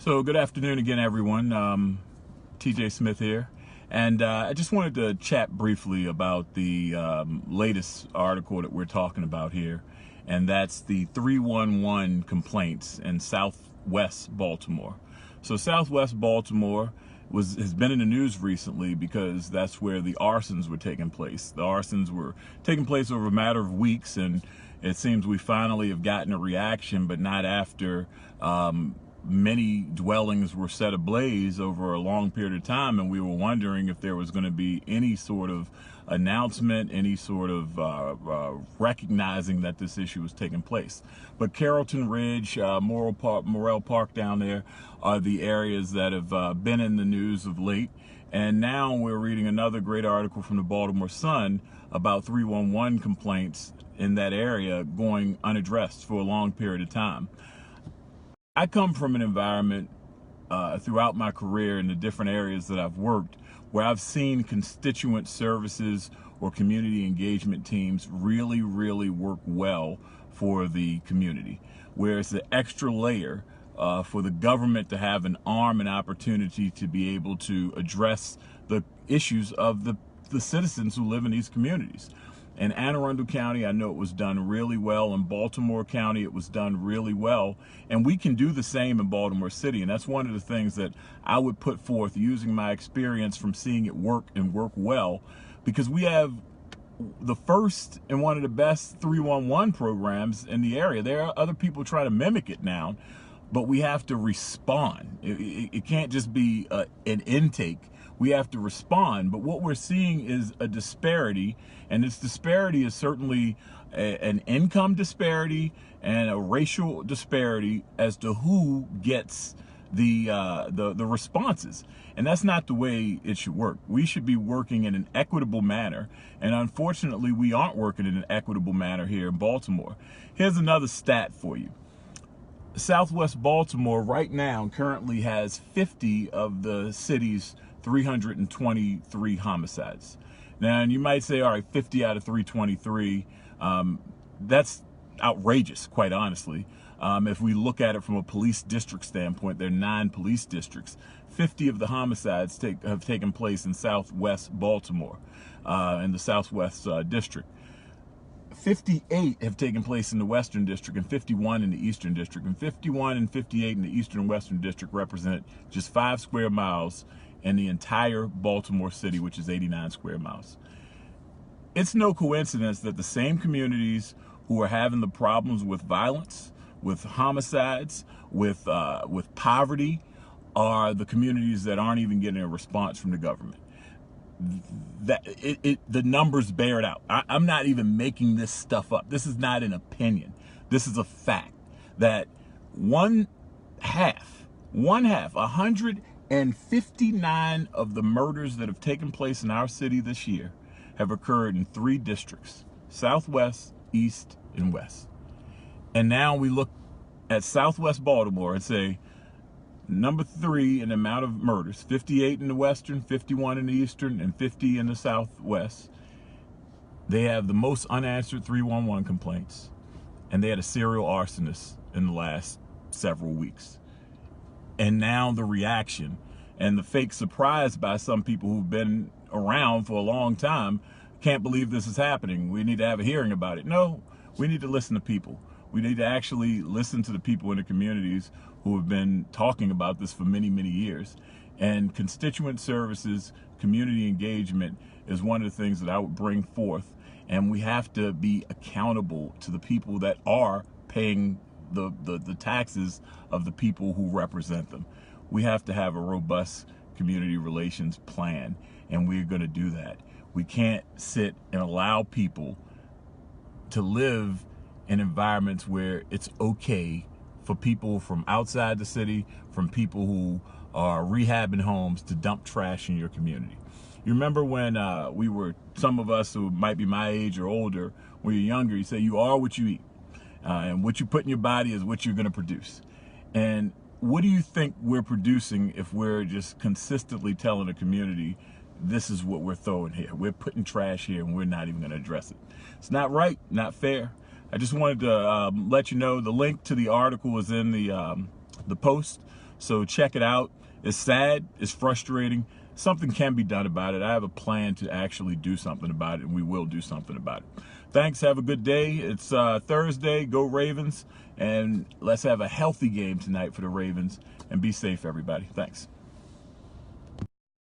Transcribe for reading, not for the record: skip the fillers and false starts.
So good afternoon again, everyone. TJ Smith here, and I just wanted to chat briefly about the latest article that we're talking about here, and that's the 311 complaints in Southwest Baltimore. So Southwest Baltimore has been in the news recently because that's where the arsons were taking place. The arsons were taking place over a matter of weeks, and it seems we finally have gotten a reaction, but not after many dwellings were set ablaze over a long period of time, and we were wondering if there was going to be any sort of announcement, any sort of recognizing that this issue was taking place. But Carrollton Ridge, Morrell Park down there are the areas that have been in the news of late. And now we're reading another great article from the Baltimore Sun about 311 complaints in that area going unaddressed for a long period of time. I come from an environment throughout my career in the different areas that I've worked where I've seen constituent services or community engagement teams really work well for the community, where it's an extra layer for the government to have an arm and opportunity to be able to address the issues of the citizens who live in these communities. In Anne Arundel County, I know it was done really well. In Baltimore County, it was done really well. And we can do the same in Baltimore City. And that's one of the things that I would put forth using my experience from seeing it work and work well, because we have the first and one of the best 311 programs in the area. There are other people trying to mimic it now, but we have to respond. It can't just be an intake. We have to respond. But what we're seeing is a disparity, and this disparity is certainly an income disparity and a racial disparity as to who gets the responses. And that's not the way it should work. We should be working in an equitable manner, and unfortunately we aren't working in an equitable manner here in Baltimore. Here's another stat for you. Southwest Baltimore right now currently has 50 of the city's 323 homicides. Now, and you might say, all right, 50 out of 323, that's outrageous, quite honestly. If we look at it from a police district standpoint, there are 9 police districts. 50 of the homicides have taken place in Southwest Baltimore, in the Southwest District. 58 have taken place in the Western District and 51 in the Eastern District. And 51 and 58 in the Eastern and Western District represent just 5 square miles in the entire Baltimore city, which is 89 square miles. It's no coincidence that the same communities who are having the problems with violence, with homicides, with poverty, are the communities that aren't even getting a response from the government. The numbers bear it out. I'm not even making this stuff up. This is not an opinion. This is a fact that one half, 159 of the murders that have taken place in our city this year have occurred in 3 districts: Southwest, East, and West. And now we look at Southwest Baltimore and say, number 3 in the amount of murders, 58 in the Western, 51 in the Eastern, and 50 in the Southwest. They have the most unanswered 311 complaints, and they had a serial arsonist in the last several weeks. And now the reaction and the fake surprise by some people who've been around for a long time can't believe this is happening. We need to have a hearing about it. No, we need to listen to people. We need to actually listen to the people in the communities who have been talking about this for many years. And constituent services, community engagement is one of the things that I would bring forth. And we have to be accountable to the people that are paying the taxes of the people who represent them. We have to have a robust community relations plan, and we're going to do that. We can't sit and allow people to live in environments where it's okay for people from outside the city, from people who are rehabbing homes, to dump trash in your community. You remember when some of us who might be my age or older, when you're younger, you say you are what you eat. And what you put in your body is what you're going to produce. And what do you think we're producing if we're just consistently telling the community, this is what we're throwing here? We're putting trash here and we're not even going to address it. It's not right, not fair. I just wanted to let you know the link to the article is in the post. So check it out. It's sad, it's frustrating. Something can be done about it. I have a plan to actually do something about it, and we will do something about it. Thanks. Have a good day. It's Thursday. Go Ravens. And let's have a healthy game tonight for the Ravens. And be safe, everybody. Thanks.